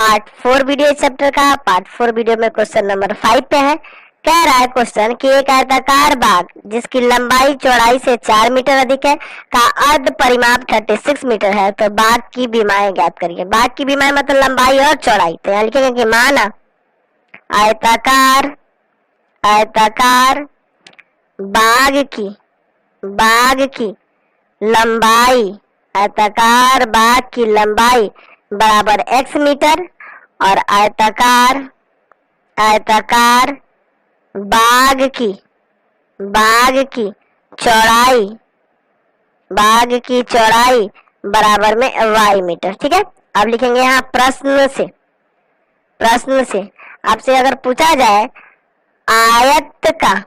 Part 4 video इस chapter का। Part 4 video में क्वेश्चन नंबर 5 पे है। कह रहा है क्वेश्चन कि एक आयताकार बाग जिसकी लंबाई चौड़ाई से 4 मीटर अधिक है का अर्ध परिमाप 36 मीटर है, तो बाग की बीमाएं ज्ञात करिए। बाग की बीमाएं मतलब लंबाई और चौड़ाई। तो यहाँ लिखेंगे कि माना आयताकार बाग की लंबाई, आयताकार बाग की लंबाई बराबर x मीटर और आयताकार बाग की चौड़ाई बराबर में y मीटर। ठीक है, अब लिखेंगे यहाँ प्रश्न से आपसे अगर पूछा जाए आयत का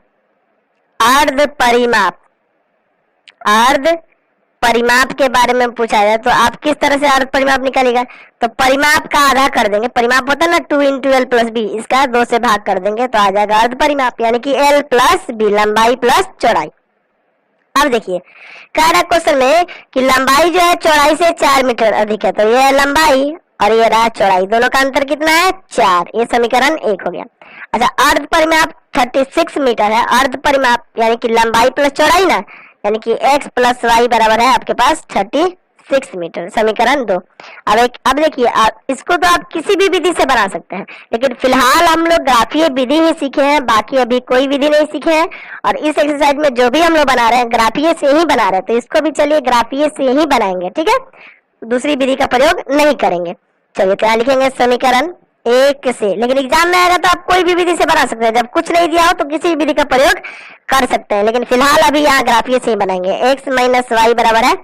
अर्ध परिमाप के बारे में पूछा जाए तो आप किस तरह से अर्ध परिमाप निकालेगा। तो परिमाप का आधा कर देंगे, परिमाप होता है ना 2 × l + b, इसका 2 से भाग कर देंगे तो आ जाएगा अर्ध परिमाप, यानी कि l + b, लंबाई प्लस चौड़ाई। अब देखिए कह रहा है क्वेश्चन में कि लंबाई जो है चौड़ाई से 4 मीटर अधिक है, तो ये है लंबाई और ये रहा चौड़ाई, दोनों का अंतर कितना है 4। ये समीकरण 1 हो गया। अच्छा, अर्ध परिमाप 36 मीटर है, अर्ध परिमाप यानी कि लंबाई प्लस चौड़ाई ना, यानी कि x + y बराबर है आपके पास 36 मीटर, समीकरण 2। अब देखिए इसको तो आप किसी भी विधि से बना सकते हैं, लेकिन फिलहाल हम लोग ग्राफीय विधि ही सीखे हैं, बाकी अभी कोई विधि नहीं सीखे हैं। और इस एक्सरसाइज में जो भी हम लोग बना रहे हैं ग्राफीय से ही बना रहे हैं, तो इसको भी चलिए ग्राफीय से ही बनाएंगे। ठीक है, दूसरी विधि का प्रयोग नहीं करेंगे। चलिए तो यहाँ लिखेंगे समीकरण 1 से, लेकिन एग्जाम में आएगा तो आप कोई भी विधि से बना सकते हैं, जब कुछ नहीं दिया हो तो किसी विधि का प्रयोग कर सकते हैं, लेकिन फिलहाल अभी यहाँ ग्राफीय से ही बनाएंगे। x - y बराबर है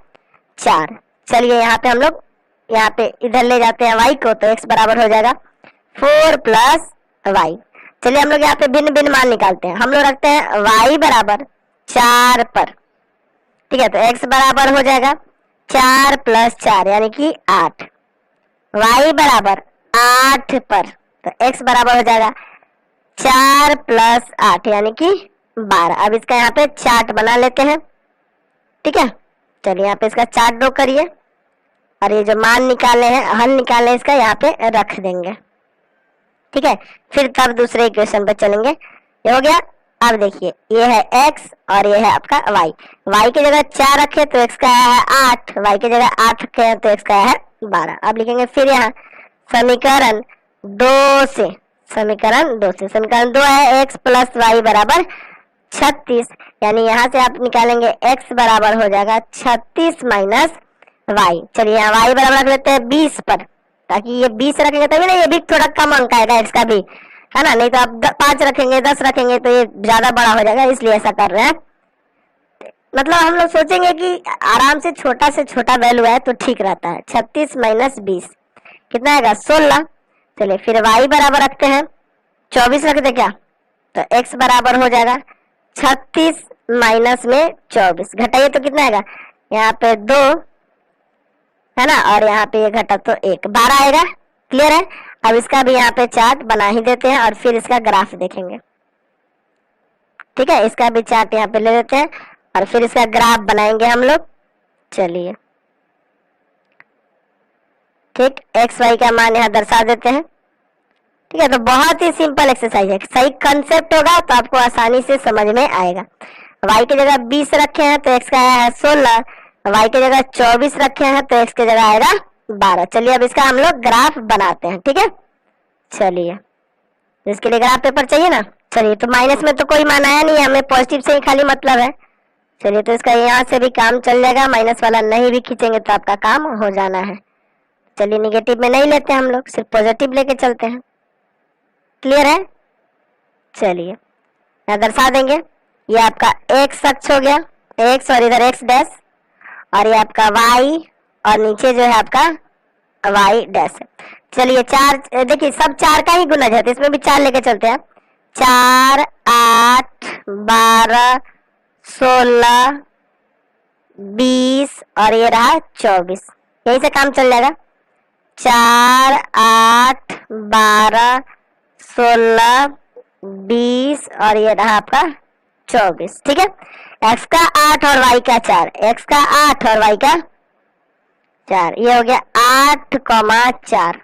4। चलिए यहाँ पे हम लोग यहाँ पे इधर ले जाते हैं y को, तो x बराबर हो जाएगा 4 + y। चलिए हम लोग यहाँ पे भिन्न भिन्न मान निकालते हैं। हम लोग रखते हैं y बराबर 4 पर, ठीक है, तो x बराबर हो जाएगा 4 + 4 यानी कि 8, y बराबर 8 पर, तो x बराबर हो जाएगा 4 + 8 यानी कि 12। अब इसका यहाँ पे चार्ट बना लेते हैं। ठीक है, चलिए यहाँ पे इसका चार्ट ड्रॉ करिए और ये जो मान निकाले हैं, हल निकाले, इसका यहाँ पे रख देंगे। ठीक है, फिर तब दूसरे इक्वेशन पे चलेंगे। ये हो गया। अब देखिए ये है x और ये है आपका y की जगह 4 रखे तो x का है 8, y की जगह 8 रखे तो x का है 12। अब लिखेंगे फिर यहाँ समीकरण 2 से, समीकरण 2 है x + y बराबर 36, यानी यहाँ से आप निकालेंगे x बराबर हो जाएगा 36 - y। चलिए यहाँ y बराबर रख लेते हैं 20 पर, ताकि ये 20 रखेंगे तभी ना ये भी थोड़ा कम अंक आएगा x का भी, है ना, नहीं तो आप 5 रखेंगे 10 रखेंगे तो ये ज्यादा बड़ा हो जाएगा, इसलिए ऐसा कर रहे हैं। मतलब हम लोग सोचेंगे कि आराम से छोटा वैल्यू है तो ठीक रहता है। 36 - 20 कितना आएगा 16। चलिए फिर y बराबर रखते हैं 24 रखते क्या, तो x बराबर हो जाएगा 36 - में 24, घटाइए तो कितना आएगा, यहाँ पे 2 है ना, और यहाँ पे ये घटा तो 1, 12 आएगा। क्लियर है। अब इसका भी यहाँ पे चार्ट बना ही देते हैं और फिर इसका ग्राफ देखेंगे। ठीक है, इसका भी चार्ट यहाँ पे ले लेते हैं और फिर इसका ग्राफ बनाएंगे हम लोग। चलिए ठीक, x y का मान यहाँ दर्शा देते हैं। ठीक है, तो बहुत ही सिंपल एक्सरसाइज है, सही कंसेप्ट होगा तो आपको आसानी से समझ में आएगा। y की जगह 20 रखे हैं तो x का है 16, y की जगह 24 रखे हैं तो x की जगह आएगा 12। चलिए अब इसका हम लोग ग्राफ बनाते हैं। ठीक है, चलिए इसके लिए ग्राफ पेपर चाहिए ना। चलिए तो माइनस में तो कोई मान आया नहीं, हमें पॉजिटिव से ही खाली मतलब है। चलिए तो इसका यहाँ से भी काम चल जाएगा, माइनस वाला नहीं भी खींचेंगे तो आपका काम हो जाना है। चलिए निगेटिव में नहीं लेते हम लोग, सिर्फ पॉजिटिव लेके चलते हैं। क्लियर है। चलिए यहाँ दर्शा देंगे, ये आपका x अक्ष हो गया, x और इधर x डैश, और ये आपका y और नीचे जो है आपका y डैश है। चलिए 4, देखिए सब 4 का ही गुणज है तो इसमें भी 4 लेके चलते हैं। 4 8 12 16 20 और ये रहा 24, यही से काम चल जाएगा। 4 8 12 16 20 और ये रहा आपका 24। ठीक है, x का 8 और y का 4, x का 8 और y का 4, ये हो गया 8, 4।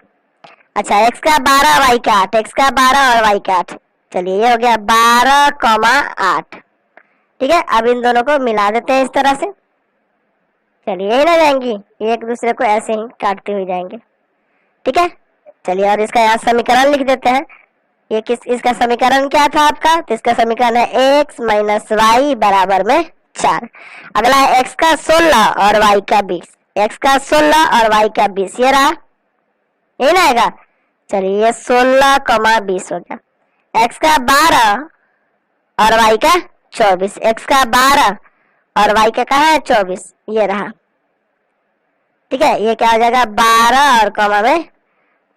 अच्छा x का 12 y का 8, x का 12 और y का 8। चलिए ये हो गया 12,8। ठीक है, अब इन दोनों को मिला देते हैं इस तरह से। चलिए यही ना जाएंगी, एक दूसरे को ऐसे ही काटते हुए जाएंगे। ठीक है, चलिए और इसका यहाँ समीकरण लिख देते हैं। ये इसका समीकरण क्या था आपका? तो इसका समीकरण है x माइनस वाई बराबर में 4। अगला है x का 16 और y का 20। x का 16 और y का 20 ये रहा, यही ना आएगा। चलिए ये 16,20 हो गया। x का 12 और y का 24, x का 12 और y का कहाँ है 24, ये रहा। ठीक है, ये क्या हो जाएगा 12 और कॉमा में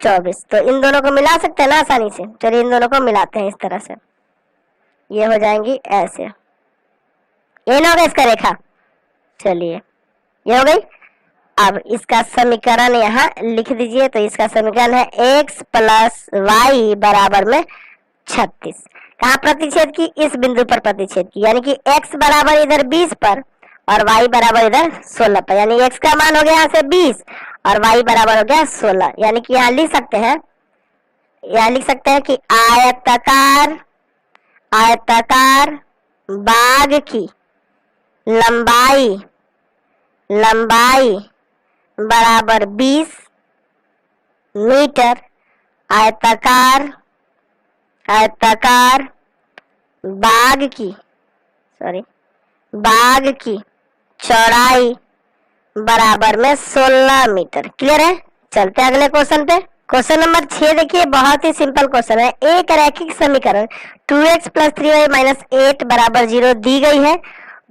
24। तो इन दोनों को मिला सकते हैं ना आसानी से। चलिए इन दोनों को मिलाते हैं इस तरह से, ये हो जाएंगी ऐसे। ये ना होगा इसका रेखा। चलिए ये हो गई। अब इसका समीकरण यहाँ लिख दीजिए। तो इसका समीकरण है x प्लस वाई बराबर में 36। कहाँ प्रतिच्छेद की? इस बिंदु पर प्रतिच्छेद की, यानी कि x बराबर इधर 20 पर और y बराबर इधर 16 पर। यानी x का मान हो गया यहाँ से 20 और y बराबर हो गया 16। यानी कि यहाँ लिख सकते हैं, कि आयताकार बाग की लंबाई बराबर 20 मीटर, आयताकार बाग की चौड़ाई बराबर में 16 मीटर। क्लियर है? चलते अगले क्वेश्चन पे। क्वेश्चन नंबर 6 देखिए, बहुत ही सिंपल क्वेश्चन है। एक रैखिक समीकरण 2x प्लस 3y माइनस 8 बराबर 0 दी गई है।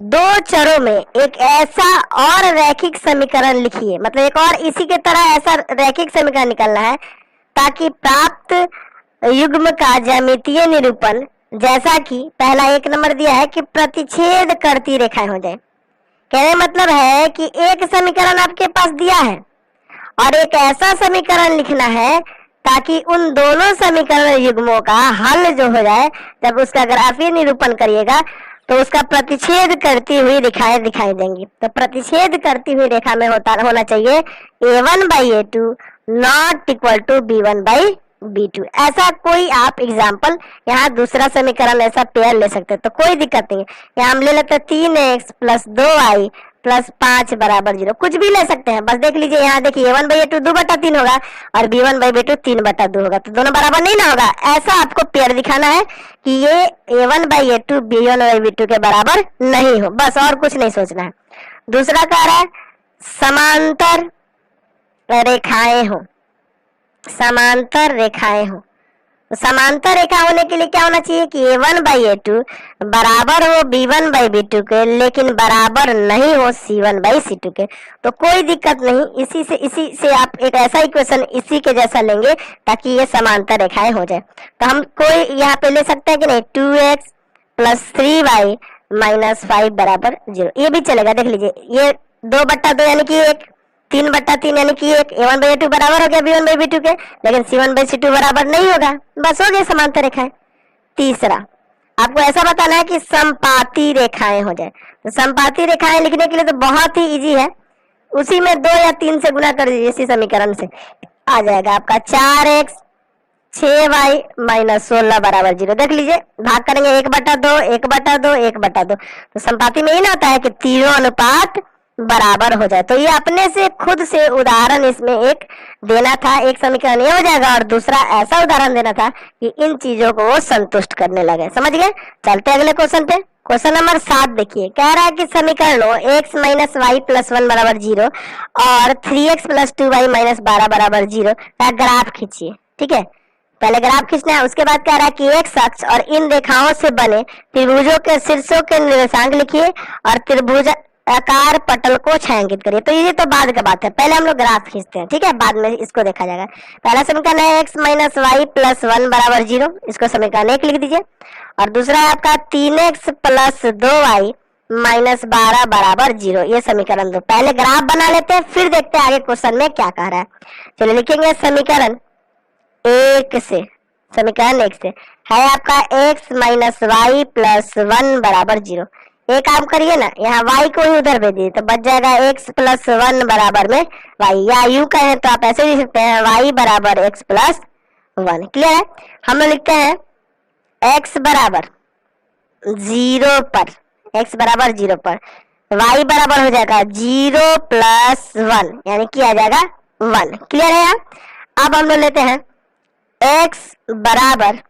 दो चरों में एक ऐसा और रैखिक समीकरण लिखिए, मतलब एक और इसी के तरह ऐसा रैखिक समीकरण निकालना है ताकि प्राप्त युग्म का ज्यामितीय निरूपण, जैसा कि पहला 1 नंबर दिया है कि प्रतिच्छेद करती रेखाएं हो जाए। कहने मतलब है कि एक समीकरण आपके पास दिया है और एक ऐसा समीकरण लिखना है ताकि उन दोनों समीकरण युग्मों का हल जो हो जाए, जब उसका ग्राफीय निरूपण करिएगा तो उसका प्रतिच्छेद करती हुई रेखाएं दिखाई देंगी। तो प्रतिच्छेद करती हुई रेखा में होना चाहिए a1/a2 not equal to b1/b2। ऐसा कोई आप एग्जाम्पल, यहाँ दूसरा समीकरण ऐसा पेयर ले सकते हैं तो कोई दिक्कत नहीं है। यहाँ हम ले लेते हैं 3x प्लस 2y प्लस 5 बराबर 0, कुछ भी ले सकते हैं। बस देख लीजिए, यहाँ देखिए a1/a2 2/3 होगा और b1/b2 3/2 होगा, तो दोनों बराबर नहीं ना होगा। ऐसा आपको पेयर दिखाना है कि ये a1/a2 b1/b2 के बराबर नहीं हो, बस और कुछ नहीं सोचना है। दूसरा कह रहा है समांतर रेखाएं हो, समांतर रेखा होने के लिए क्या होना चाहिए कि a1/a2 बराबर हो b1/b2 के, लेकिन बराबर नहीं हो c1/c2 के। तो कोई दिक्कत नहीं, इसी से आप एक ऐसा इक्वेशन इसी के जैसा लेंगे ताकि ये समांतर रेखाएं हो जाए। तो हम कोई यहाँ पे ले सकते हैं कि नहीं 2x प्लस 3y माइनस 5 बराबर 0, ये भी चलेगा। देख लीजिए ये 2/2 यानी कि 1, 3/3 यानी कि 1, a1/a2 बराबर हो गया b1/b2 के, लेकिन c1/c2 बराबर नहीं होगा, बस हो गया समांतर रेखाएं। तीसरा आपको ऐसा बताना है कि समपाती रेखाएं हो जाए। तो समपाती रेखाएं लिखने के लिए तो बहुत ही इजी है, उसी में 2 या 3 से गुना कर दीजिए, इसी समीकरण से आ जाएगा आपका 4x 6y माइनस 16 बराबर 0। देख लीजिए भाग करेंगे 1/2 1/2 1/2, तो संपाती में ही ना होता है कि तीनों अनुपात बराबर हो जाए। तो ये अपने से खुद से उदाहरण इसमें एक देना था, एक समीकरण ये हो जाएगा और दूसरा ऐसा उदाहरण देना था कि इन चीजों को वो संतुष्ट करने लगे। समझ गए? चलते अगले क्वेश्चन पे। क्वेश्चन नंबर 7 देखिए, कह रहा है कि समीकरणों x माइनस वाई प्लस 1 बराबर 0 और 3x प्लस 2y माइनस 12 बराबर 0 का ग्राफ खींचिए। ठीक है, पहले ग्राफ खींचना है, उसके बाद कह रहा है कि एक अक्ष और इन रेखाओं से बने त्रिभुजों के शीर्षों के निर्देशांक लिखिए और त्रिभुज आकार पटल को छायांकित करिए। तो ये तो बाद का बात है, पहले हम लोग ग्राफ खींचते हैं। ठीक है, बाद में इसको देखा जाएगा। पहला समीकरण है x माइनस वाई प्लस 1 बराबर 0, इसको समीकरण 1 लिख दीजिए। और दूसरा है आपका 3x प्लस 2y माइनस 12 बराबर 0, ये समीकरण 2। पहले ग्राफ बना लेते हैं, फिर देखते हैं आगे क्वेश्चन में क्या कह रहा है। चलिए लिखेंगे समीकरण 1 से, समीकरण 1 से है आपका x माइनस वाई प्लस 1 बराबर 0। एक काम करिए ना, यहाँ y को ही उधर भेजिए तो बच जाएगा x प्लस 1 बराबर में y, या यू कहें तो आप ऐसे लिख सकते हैं y बराबर x प्लस 1। क्लियर है? हम लोग लिखते हैं x बराबर 0 पर, x बराबर 0 पर y बराबर हो जाएगा 0 प्लस 1, यानी कि आ जाएगा 1। क्लियर है? यहाँ अब हम लोग लेते हैं x बराबर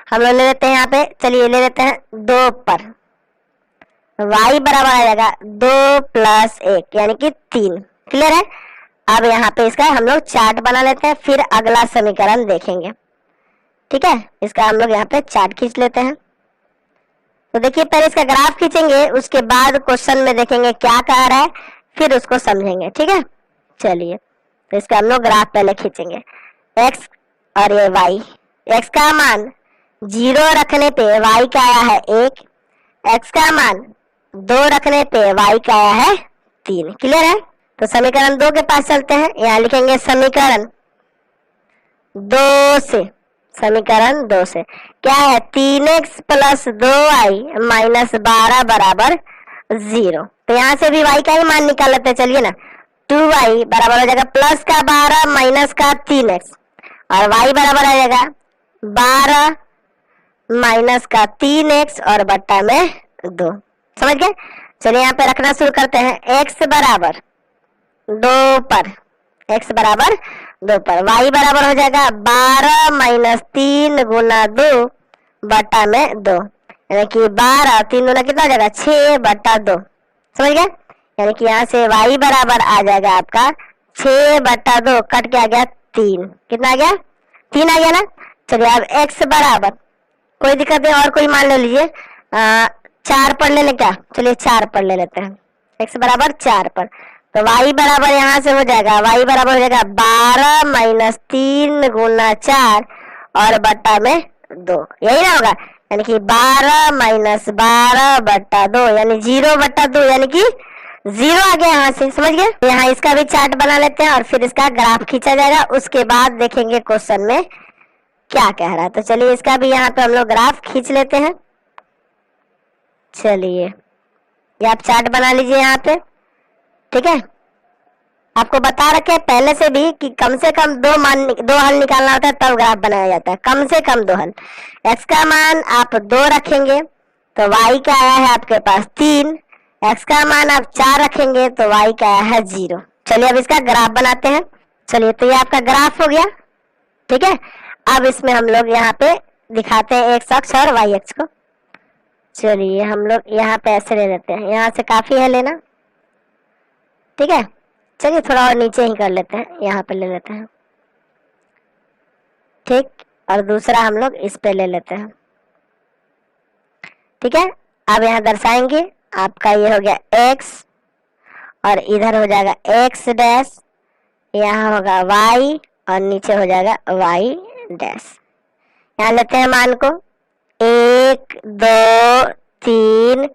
हम लोग ले लेते हैं यहाँ पे, चलिए ले लेते हैं 2 पर, y बराबर आ जाएगा 2 प्लस 1 यानी कि 3। क्लियर है? अब यहाँ पे इसका हम लोग चार्ट बना लेते हैं, फिर अगला समीकरण देखेंगे। ठीक है, इसका हम लोग यहाँ पे चार्ट खींच लेते हैं। तो देखिए पहले इसका ग्राफ खींचेंगे, उसके बाद क्वेश्चन में देखेंगे क्या कह रहा है, फिर उसको समझेंगे। ठीक है, चलिए तो इसका हम लोग ग्राफ पहले खींचेंगे। x और ये y, x का मान 0 रखने पे y का आया है 1, x का मान 2 रखने पे y का आया है 3। क्लियर है? तो समीकरण 2 के पास चलते हैं, यहाँ लिखेंगे समीकरण 2 से, समीकरण 2 से क्या है 3x प्लस 2y माइनस 12 बराबर 0। तो यहाँ से भी y का ही मान निकाल लेते हैं। चलिए ना, 2y बराबर हो जाएगा प्लस का 12 माइनस का 3x, और y बराबर आ जाएगा 12 माइनस का 3x और बट्टा में 2। समझ गए? चलिए यहाँ पे रखना शुरू करते हैं। x बराबर 2 पर, x बराबर 2 पर y बराबर हो जाएगा 12 माइनस 3 गुना 2 बट्टा में 2, यानी कि 12, 3 गुना कितना हो जाएगा 6 बट्टा 2। समझ गए? यानी कि यहाँ से y बराबर आ जाएगा आपका 6 बट्टा 2, कट के आ गया 3। कितना आ गया? 3 आ गया ना। चलिए अब x बराबर, कोई दिक्कत नहीं, और कोई मान ले लीजिए, 4 पर ले ले क्या, चलिए 4 पर ले लेते हैं, x बराबर 4 पर। तो y बराबर यहाँ से हो जाएगा, y बराबर हो जाएगा 12 माइनस 3 गुना 4 और बट्टा में 2, यही ना होगा, यानी कि 12 माइनस 12 बट्टा 2 यानी 0 बट्टा 2, यानी कि 0 आ गया यहाँ से। समझ गए? यहाँ इसका भी चार्ट बना लेते हैं और फिर इसका ग्राफ खींचा जाएगा, उसके बाद देखेंगे क्वेश्चन में क्या कह रहा है। तो चलिए इसका भी यहाँ पे हम लोग ग्राफ खींच लेते हैं। चलिए ये आप चार्ट बना लीजिए यहाँ पे। ठीक है, आपको बता रखे पहले से भी कि कम से कम 2 हल निकालना होता है, तब ग्राफ बनाया जाता है। कम से कम 2 हल। x का मान आप 2 रखेंगे तो y का आया है आपके पास 3, x का मान आप 4 रखेंगे तो y का आया है 0। चलिए अब इसका ग्राफ बनाते हैं। चलिए तो ये आपका ग्राफ हो गया। ठीक है, अब इसमें हम लोग यहाँ पे दिखाते हैं x अक्ष और y अक्ष को। चलिए हम लोग यहाँ पे ऐसे ले लेते हैं, यहाँ से काफी है लेना। ठीक है, चलिए थोड़ा और नीचे ही कर लेते हैं, यहाँ पे ले लेते हैं। ठीक, और दूसरा हम लोग इस पे ले लेते हैं। ठीक है, अब यहाँ दर्शाएंगे आपका ये हो गया x और इधर हो जाएगा x डैश, यहाँ होगा y और नीचे हो जाएगा y डैश। यहाँ लेते हैं मान को 1 2 3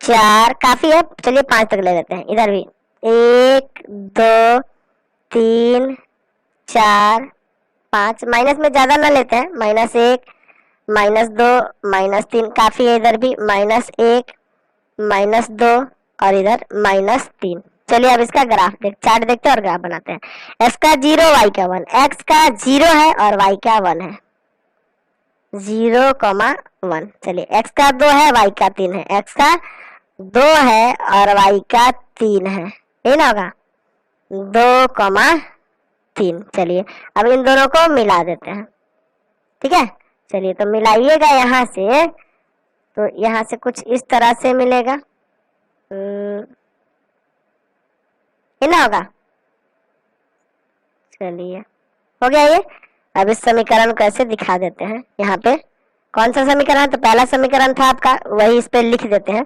4, काफी है, चलिए 5 तक ले लेते हैं। इधर भी 1 2 3 4 5, माइनस में ज्यादा ना लेते हैं, -1 -2 -3 काफी है। इधर भी -1 -2 और इधर -3। चलिए अब इसका ग्राफ चार्ट देखते हैं और ग्राफ बनाते हैं। x का 0 y का 1, x का 0 है और y का 1 है, 0,1। चलिए x का 2 है, y का 3 है, x का 2 है और y का 3 है, ये ना होगा 2,3। चलिए अब इन दोनों को मिला देते हैं। ठीक है, चलिए तो मिलाइएगा यहाँ से, तो यहाँ से कुछ इस तरह से मिलेगा, ये ना होगा। चलिए हो गया ये। अब इस समीकरण को ऐसे दिखा देते हैं। यहाँ पे कौन सा समीकरण है, तो पहला समीकरण था आपका, वही इस पे लिख देते हैं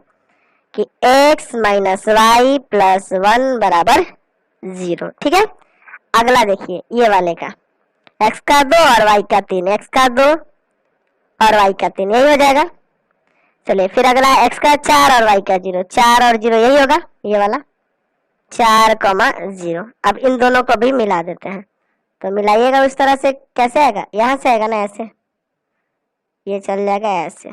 कि x माइनस वाई प्लस 1 बराबर 0। ठीक है, अगला देखिए ये वाले का, x का 2 और y का 3, x का 2 और y का 3, यही हो जाएगा। चलिए फिर अगला x का 4 और y का 0, 4 और 0 यही होगा, ये वाला 4,0। अब इन दोनों को भी मिला देते हैं, तो मिलाइएगा उस तरह से। कैसे आएगा, यहाँ से आएगा ना, ऐसे ये चल जाएगा ऐसे।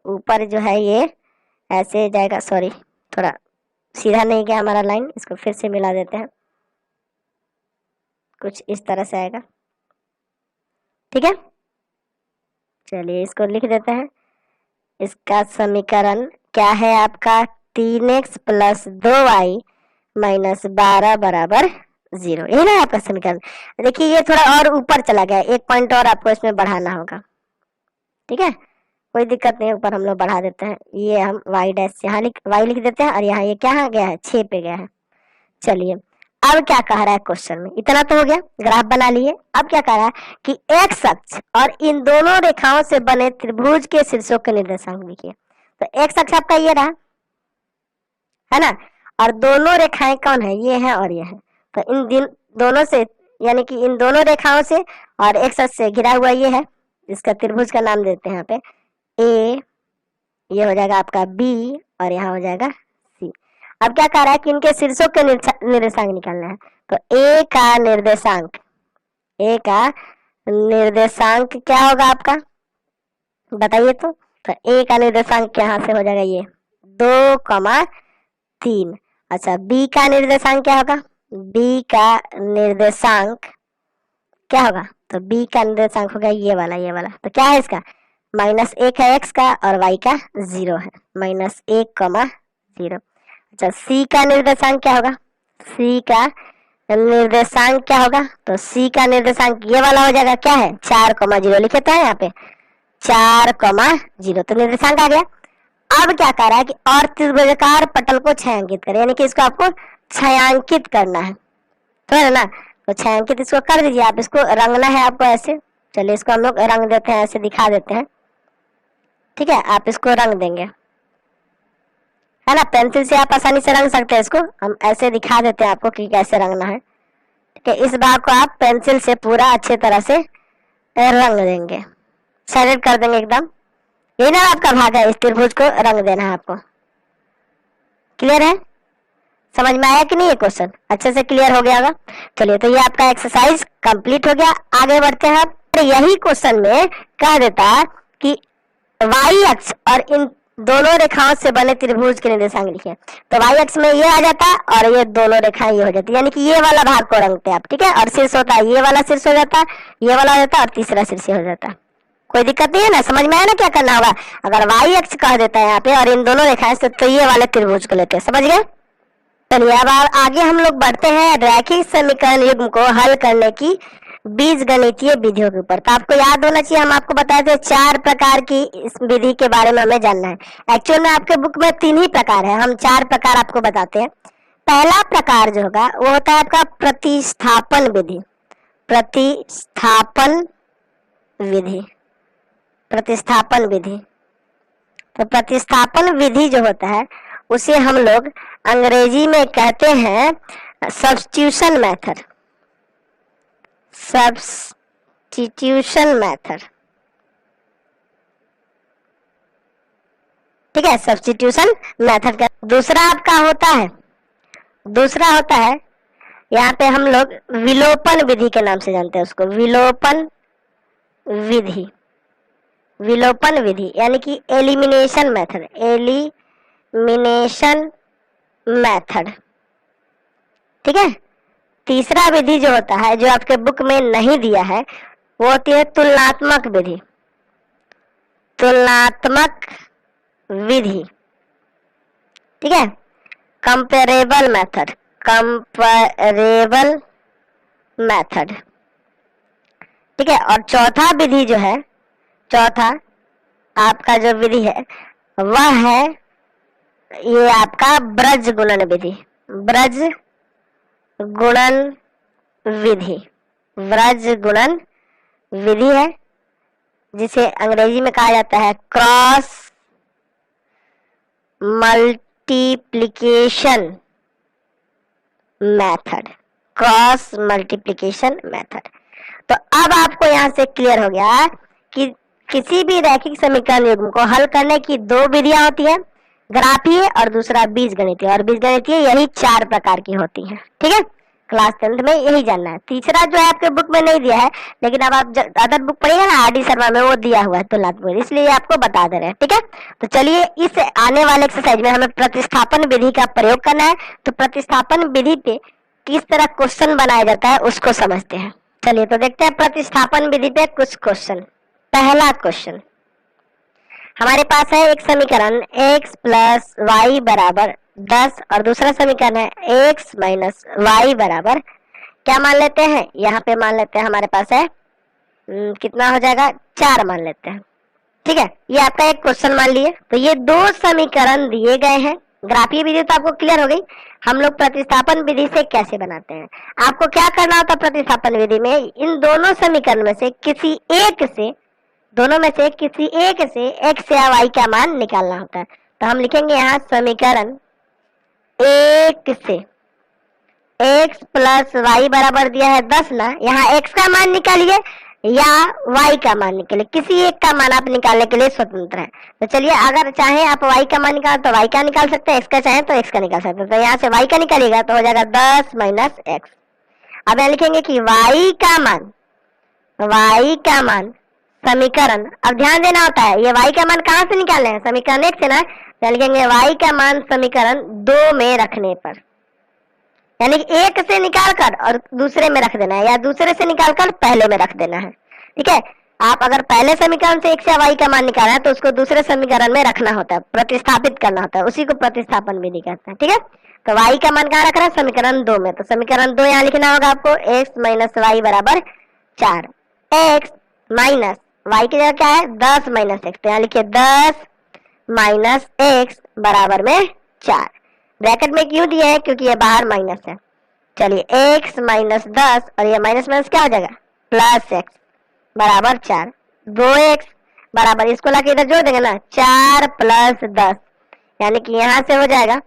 ऊपर जो है ये ऐसे जाएगा, सॉरी थोड़ा सीधा नहीं गया हमारा लाइन, इसको फिर से मिला देते हैं, कुछ इस तरह से आएगा। ठीक है, चलिए इसको लिख देते हैं। इसका समीकरण क्या है आपका, 3x प्लस 2y माइनस 12 बराबर 0, यही ना आपका समीकरण। देखिए ये थोड़ा और ऊपर चला गया, एक पॉइंट और आपको इसमें बढ़ाना होगा। ठीक है, कोई दिक्कत नहीं, ऊपर हम लोग बढ़ा देते हैं। ये हम y डैश यहाँ y लिख देते हैं, और यहाँ ये क्या गया है, 6 पे गया है। चलिए अब क्या कह रहा है क्वेश्चन में, इतना तो हो गया, ग्राफ बना लिए। अब क्या कह रहा है कि x अक्ष और इन दोनों रेखाओं से बने त्रिभुज के शीर्षों के निर्देशांक लिखिए। तो x अक्ष आपका ये रहा है ना, और दोनों रेखाएं कौन है, ये है और ये है। तो इन दोनों से, यानी कि इन दोनों रेखाओं से और x अक्ष से घिरा हुआ ये है, इसका त्रिभुज का नाम देते हैं यहाँ पे A, ये हो जाएगा आपका B, और यहाँ हो जाएगा C। अब क्या कह रहा है कि इनके शीर्षों के निर्देशांक निकालना है। तो A का निर्देशांक क्या होगा आपका, बताइए तो। A का निर्देशांक यहाँ से हो जाएगा ये 2,3। अच्छा, B का निर्देशांक क्या होगा, B का निर्देशांक क्या होगा, तो B का निर्देशांक होगा ये वाला। तो क्या है इसका, -1 है x का और y का 0 है, -1,0। अच्छा, C का निर्देशांक क्या होगा, C का निर्देशांक क्या होगा, तो C का निर्देशांक ये वाला हो जाएगा, क्या है 4,0 लिखे तो है यहाँ पे 4,0। तो निर्देशांक आ गया। अब क्या कर रहा है कि और त्रिभुजाकार पटल को छायांकित करें, यानी कि इसको आपको छायांकित करना है, तो है ना। तो छायांकित इसको कर दीजिए आप, इसको रंगना है आपको ऐसे। चलिए इसको हम लोग रंग देते हैं, ऐसे दिखा देते हैं। ठीक है, आप इसको रंग देंगे, है ना, पेंसिल से आप आसानी से रंग सकते हैं। इसको हम ऐसे दिखा देते हैं आपको कि कैसे रंगना है। ठीक है, इस भाग को आप पेंसिल से पूरा अच्छे तरह से रंग देंगे, सेलेक्ट कर देंगे एकदम। ये ना आपका भाग है, इस त्रिभुज को रंग देना है आपको। क्लियर है, समझ में आया कि नहीं, ये क्वेश्चन अच्छे से क्लियर हो गया होगा। चलिए, तो ये आपका एक्सरसाइज कंप्लीट हो गया। आगे बढ़ते हैं। यही क्वेश्चन में कह देता कि y अक्ष और इन दोनों रेखाओं से बने त्रिभुज के निर्देशांक लिखिए। तो y अक्ष में ये आ जाता और ये दोनों रेखाएं ये हो जाती, यानी कि ये वाला भाग को रंगते आप। ठीक है, और शीर्ष होता है, ये वाला शीर्ष हो जाता, ये वाला हो जाता, और तीसरा शीर्ष हो जाता। कोई दिक्कत नहीं है ना, समझ में आया ना क्या करना होगा। अगर y अक्ष कह देता है यहाँ पे और इन दोनों रेखाएं से, तो ये वाले त्रिभुज को लेते हैं, समझ गए। चलिए अब आगे हम लोग बढ़ते हैं रैखिक समीकरण युग्म को हल करने की बीज गणितीय विधियों के ऊपर। तो आपको याद होना चाहिए, हम आपको बताए थे 4 प्रकार की इस विधि के बारे में हमें जानना है। एक्चुअल में आपके बुक में 3 ही प्रकार है, हम 4 प्रकार आपको बताते हैं। पहला प्रकार जो होगा वो होता है आपका प्रतिस्थापन विधि। प्रतिस्थापन विधि। तो प्रतिस्थापन विधि जो होता है उसे हम लोग अंग्रेजी में कहते हैं सब्स्टिट्यूशन मेथड। ठीक है, सब्स्टिट्यूशन मेथड का दूसरा आपका होता है यहाँ पे हम लोग विलोपन विधि के नाम से जानते हैं उसको, विलोपन विधि यानी कि एलिमिनेशन मेथड। ठीक है, तीसरा विधि जो होता है, जो आपके बुक में नहीं दिया है, वो होती है तुलनात्मक विधि। ठीक है, कंपेरेबल मेथड। ठीक है, और चौथा विधि जो है, चौथा आपका जो विधि है वह है ये आपका ब्रज गुणन विधि है, जिसे अंग्रेजी में कहा जाता है क्रॉस मल्टीप्लिकेशन मेथड। तो अब आपको यहाँ से क्लियर हो गया कि किसी भी रैखिक समीकरण युग्म को हल करने की 2 विधियां होती है, ग्राफीय और दूसरा बीजगणितीय। और बीजगणितीय यही 4 प्रकार की होती है। ठीक है, क्लास 10th में यही जानना है। तीसरा जो है आपके बुक में नहीं दिया है, लेकिन अब आप अदर बुक पढ़िएगा ना आर डी शर्मा में, वो दिया हुआ है तुलनात्मक, इसलिए आपको बता दे रहे हैं। ठीक है, तो चलिए इस आने वाले एक्सरसाइज में हमें प्रतिस्थापन विधि का प्रयोग करना है। तो प्रतिस्थापन विधि पे किस तरह क्वेश्चन बनाया जाता है उसको समझते हैं। चलिए तो देखते हैं प्रतिस्थापन विधि पे कुछ क्वेश्चन। पहला क्वेश्चन हमारे पास है एक समीकरण x प्लस वाई बराबर 10 और दूसरा समीकरण है x माइनस वाई बराबर क्या मान लेते हैं, यहाँ पे मान लेते हैं हमारे पास है कितना हो जाएगा 4 मान लेते हैं। ठीक है, ये आपका एक क्वेश्चन मान लिए। तो ये दो समीकरण दिए गए हैं, ग्राफीय विधि तो आपको क्लियर हो गई। हम लोग प्रतिस्थापन विधि से कैसे बनाते हैं, आपको क्या करना होता है प्रतिस्थापन विधि में, इन दोनों समीकरण में से किसी एक से, दोनों में से किसी एक से x या y का मान निकालना होता है। तो हम लिखेंगे यहाँ समीकरण एक से x प्लस वाई बराबर दिया है 10 ना, यहाँ x का मान निकालिए या y का मान निकालिए, किसी एक का मान आप निकालने के लिए स्वतंत्र है। तो चलिए अगर चाहे आप y का मान निकाल तो y का निकाल सकते हैं, x का चाहे तो x का निकाल सकते हैं। तो यहाँ से y का निकालिएगा तो हो जाएगा 10 माइनस x। अब यहाँ लिखेंगे कि y का मान समीकरण, अब ध्यान देना होता है ये y का मान कहाँ से निकालना है, समीकरण एक से ना, तो लिखेंगे y का मान समीकरण 2 में रखने पर, यानी एक से निकाल कर और दूसरे में रख देना है या दूसरे से निकाल कर पहले में रख देना है। ठीक है, आप अगर पहले समीकरण से x या y का मान निकालना है तो उसको दूसरे समीकरण में रखना होता है, प्रतिस्थापित करना होता है, उसी को प्रतिस्थापन विधि कहते हैं। ठीक है, तो y का मान कहाँ रख रहा है, समीकरण 2 में। तो समीकरण 2 यहाँ लिखना होगा आपको x माइनस वाई बराबर 4, x माइनस y की जगह क्या है 10 माइनस x, तो यहाँ लिखिए 10 माइनस x बराबर में 4। ब्रैकेट में क्यों दिया है, क्योंकि ये बाहर माइनस है। चलिए x माइनस 10 और ये माइनस माइनस क्या हो जाएगा प्लस x बराबर 4, 2x बराबर इसको लाके इधर जोड़ देंगे ना 4 प्लस 10, यानी कि यहाँ से हो जाएगा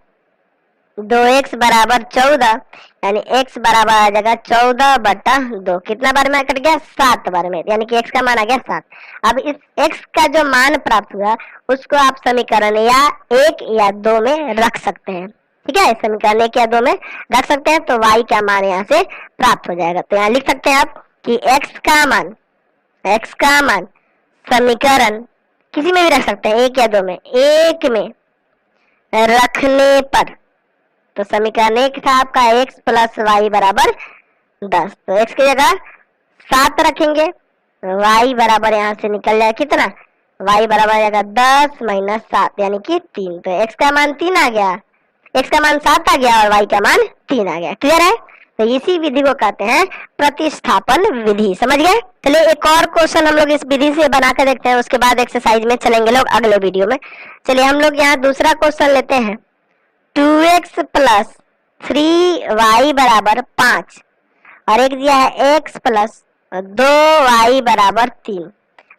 2x बराबर 14, यानी x बराबर आ जाएगा 14/2। कितना बार में कट गया 7 बार में, यानी कि x का मान आ गया 7। अब इस x का जो मान प्राप्त हुआ उसको आप समीकरण या 1 या 2 में रख सकते हैं। ठीक है, समीकरण 1 या 2 में रख सकते हैं तो y का मान यहाँ से प्राप्त हो जाएगा। तो यहाँ लिख सकते हैं आप कि x का मान समीकरण किसी में भी रख सकते हैं 1 या 2 में, 1 में रखने पर, तो समीकरण 1 था आपका x प्लस वाई बराबर 10, तो x की जगह 7 रखेंगे, y बराबर यहाँ से निकल जाएगा कितना, y बराबर आ जाएगा 10 माइनस 7 यानी कि 3। तो x का मान 3 आ गया, x का मान 7 आ गया और y का मान 3 आ गया। क्लियर है, तो इसी विधि को कहते हैं प्रतिस्थापन विधि। समझ गए। चलिए एक और क्वेश्चन हम लोग इस विधि से बनाकर देखते हैं, उसके बाद एक्सरसाइज में चलेंगे लोग अगले वीडियो में। चलिए हम लोग यहाँ दूसरा क्वेश्चन लेते हैं, 2x प्लस 3y बराबर 5 और एक दिया है x प्लस 2y बराबर 3।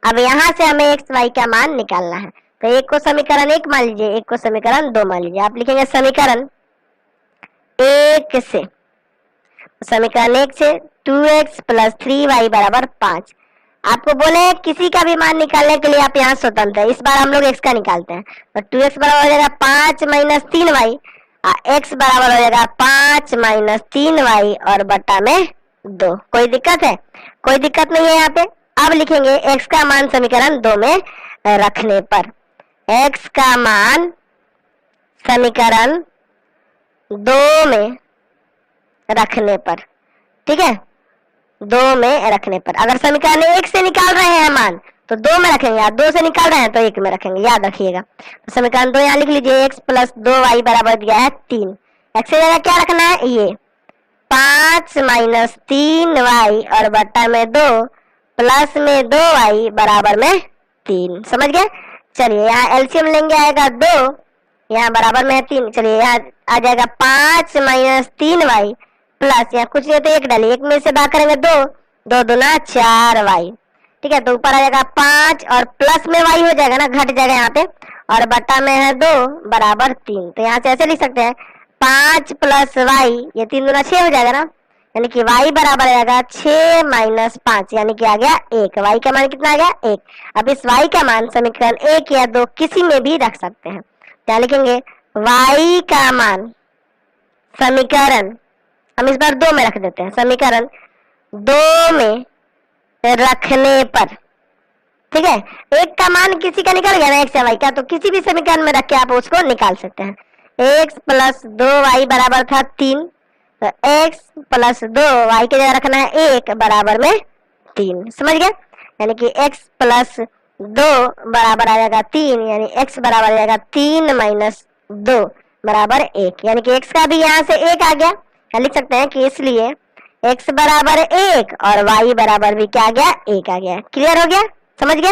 अब यहाँ से हमें x y का मान निकालना है, तो एक को समीकरण 1 मान लीजिए, एक को समीकरण 2 मान लीजिए। आप लिखेंगे समीकरण 1 से, समीकरण 1 से 2x प्लस 3y बराबर 5। आपको बोले किसी का भी मान निकालने के लिए आप यहाँ स्वतंत्र है, इस बार हम लोग x का निकालते हैं। तो 2x बराबर हो जाएगा 5 माइनस 3y, x बराबर हो जाएगा 5 माइनस 3y और बट्टा में 2। कोई दिक्कत है, कोई दिक्कत नहीं है यहाँ पे। अब लिखेंगे x का मान समीकरण 2 में रखने पर, x का मान समीकरण 2 में रखने पर, ठीक है 2 में रखने पर। अगर समीकरण 1 से निकाल रहे हैं मान तो 2 में रखेंगे, या 2 से निकाल रहे हैं तो 1 में रखेंगे, याद रखिएगा। तो समीकरण 2 यहाँ लिख लीजिए, x प्लस 2y बराबर दिया है 3। x से जगह क्या रखना है, ये 5 माइनस 3y और बट्टा में 2 प्लस में 2y बराबर में 3। समझ गए। चलिए यहाँ एलसीएम लेंगे, आएगा 2, यहाँ बराबर में है 3। चलिए यहाँ आ जाएगा 5 माइनस 3y प्लस, यहाँ कुछ नहीं तो 1 डालिए, 1 में से बाहर करेंगे 2, 2 दूना 4y। ठीक है, तो ऊपर आ जाएगा 5 और प्लस में y हो जाएगा ना, घट जाएगा यहाँ पे, और बट्टा में है 2 बराबर 3। तो यहाँ से ऐसे लिख सकते हैं 5 प्लस y, ये 3 दूना 6 हो जाएगा ना, यानी कि y बराबर आ जाएगा 6 माइनस 5, यानी कि आ गया 1। y का मान कितना आ गया 1। अब इस y का मान समीकरण 1 या 2 किसी में भी रख सकते हैं। क्या लिखेंगे, y का मान समीकरण हम इस बार 2 में रख देते हैं, समीकरण 2 में रखने पर, ठीक है, एक का मान किसी का निकल गया ना, एक्स या वाई का, तो किसी भी समीकरण में रख के आप उसको निकाल सकते हैं। एक्स प्लस 2 वाई बराबर था 3, तो एक्स प्लस 2 वाई की जगह रखना है 1 बराबर में 3, समझ गए? यानी कि x प्लस 2 बराबर आ जाएगा 3, यानी x बराबर आ जाएगा 3 माइनस 2 बराबर 1, यानी कि x का भी यहाँ से 1 आ गया। क्या लिख सकते हैं कि इसलिए x बराबर 1 और y बराबर भी क्या आ गया, 1 आ गया। क्लियर हो गया, समझ गए?